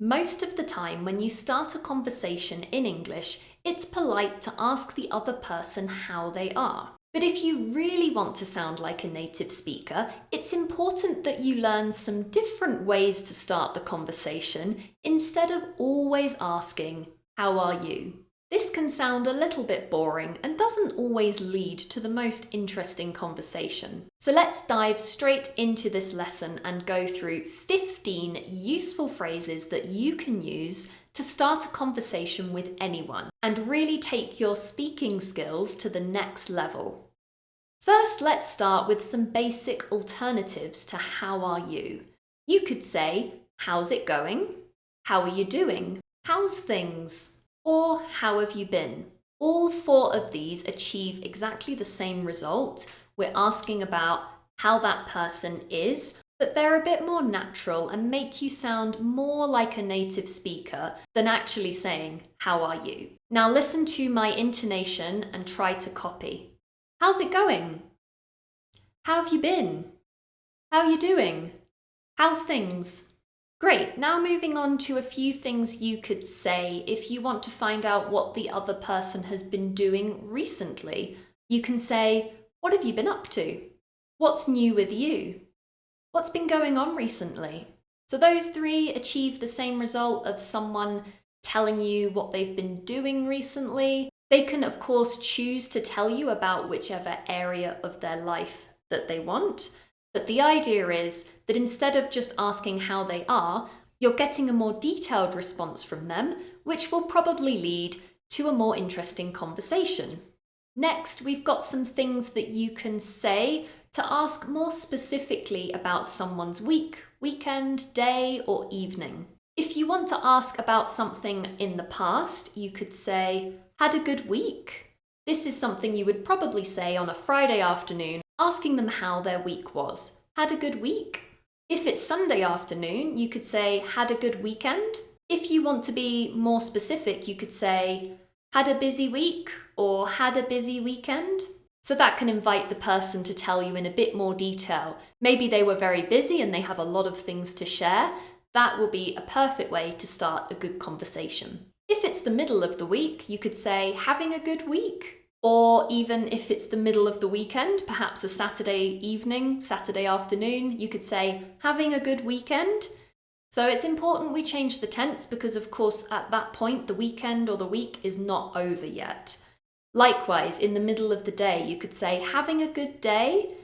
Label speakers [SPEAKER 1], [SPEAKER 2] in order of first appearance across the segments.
[SPEAKER 1] Most of the time, when you start a conversation in English, it's polite to ask the other person how they are. But if you really want to sound like a native speaker, it's important that you learn some different ways to start the conversation instead of always asking, "How are you?" This can sound a little bit boring and doesn't always lead to the most interesting conversation. So let's dive straight into this lesson and go through 15 useful phrases that you can use to start a conversation with anyone and really take your speaking skills to the next level. First, let's start with some basic alternatives to "how are you?" You could say, "How's it going?" "How are you doing?" "How's things?" Or "How have you been?" All four of these achieve exactly the same result. We're asking about how that person is, but they're a bit more natural and make you sound more like a native speaker than actually saying, "How are you?" Now listen to my intonation and try to copy. How's it going? How have you been? How are you doing? How's things? Great, now moving on to a few things you could say if you want to find out what the other person has been doing recently. You can say, "What have you been up to?" "What's new with you?" "What's been going on recently?" So those three achieve the same result of someone telling you what they've been doing recently. They can, of course, choose to tell you about whichever area of their life that they want. But the idea is that instead of just asking how they are, you're getting a more detailed response from them, which will probably lead to a more interesting conversation. Next, we've got some things that you can say to ask more specifically about someone's week, weekend, day, or evening. If you want to ask about something in the past, you could say, "Had a good week?" This is something you would probably say on a Friday afternoon, asking them how their week was. "Had a good week?" If it's Sunday afternoon, you could say, "Had a good weekend?" If you want to be more specific, you could say, "Had a busy week?" or "Had a busy weekend?" So that can invite the person to tell you in a bit more detail. Maybe they were very busy and they have a lot of things to share. That will be a perfect way to start a good conversation. If it's the middle of the week, you could say, "Having a good week?" Or even if it's the middle of the weekend, perhaps a Saturday evening, Saturday afternoon, you could say, "Having a good weekend?" So it's important we change the tense because, of course, at that point, the weekend or the week is not over yet. Likewise, in the middle of the day, you could say, "Having a good day?"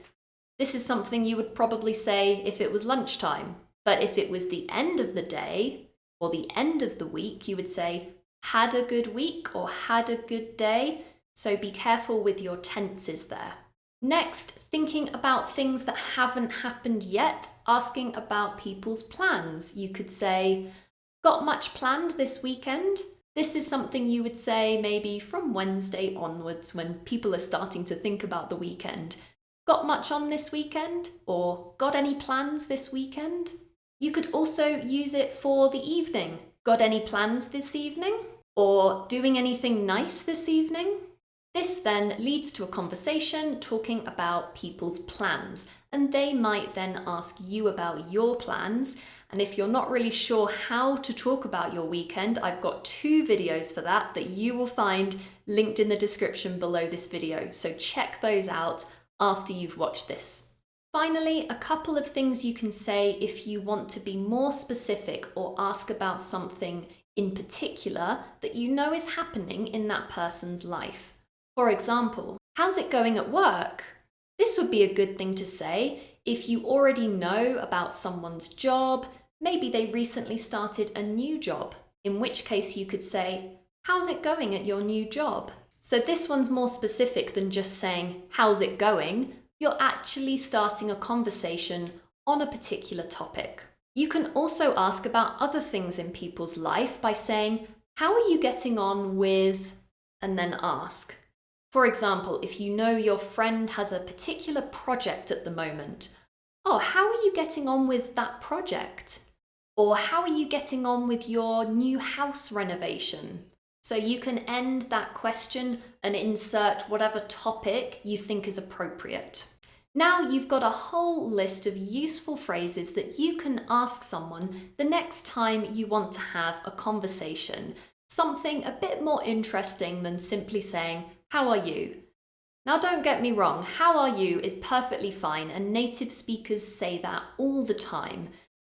[SPEAKER 1] This is something you would probably say if it was lunchtime. But if it was the end of the day or the end of the week, you would say, "Had a good week?" or "Had a good day?" So be careful with your tenses there. Next, thinking about things that haven't happened yet, asking about people's plans. You could say, "Got much planned this weekend?" This is something you would say maybe from Wednesday onwards when people are starting to think about the weekend. "Got much on this weekend?" or "Got any plans this weekend?" You could also use it for the evening. "Got any plans this evening?" or "Doing anything nice this evening?" This then leads to a conversation talking about people's plans, and they might then ask you about your plans. And if you're not really sure how to talk about your weekend, I've got 2 videos for that you will find linked in the description below this video. So check those out after you've watched this. Finally, a couple of things you can say if you want to be more specific or ask about something in particular that you know is happening in that person's life. For example, "How's it going at work?" This would be a good thing to say if you already know about someone's job. Maybe they recently started a new job, in which case you could say, "How's it going at your new job?" So this one's more specific than just saying, "How's it going?" You're actually starting a conversation on a particular topic. You can also ask about other things in people's life by saying, "How are you getting on with?" and then ask. For example, if you know your friend has a particular project at the moment, "Oh, how are you getting on with that project?" Or "How are you getting on with your new house renovation?" So you can end that question and insert whatever topic you think is appropriate. Now you've got a whole list of useful phrases that you can ask someone the next time you want to have a conversation. Something a bit more interesting than simply saying, "How are you?" Now, don't get me wrong, "how are you" is perfectly fine, and native speakers say that all the time.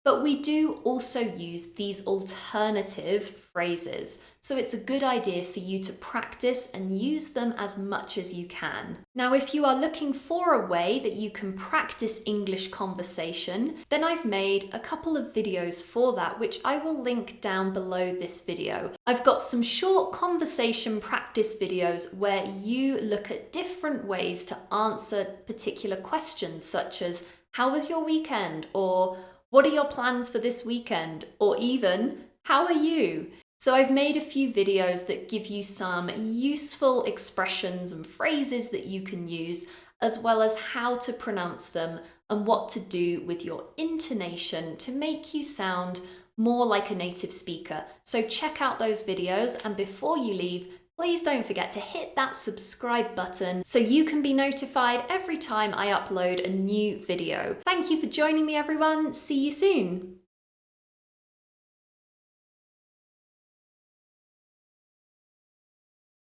[SPEAKER 1] But we do also use these alternative phrases, so it's a good idea for you to practice and use them as much as you can. Now, if you are looking for a way that you can practice English conversation, then I've made a couple of videos for that, which I will link down below this video. I've got some short conversation practice videos where you look at different ways to answer particular questions, such as, "How was your weekend?" or "What are your plans for this weekend?" or even, "How are you?" So I've made a few videos that give you some useful expressions and phrases that you can use, as well as how to pronounce them and what to do with your intonation to make you sound more like a native speaker. So check out those videos, and before you leave, please don't forget to hit that subscribe button so you can be notified every time I upload a new video. Thank you for joining me, everyone. See you soon.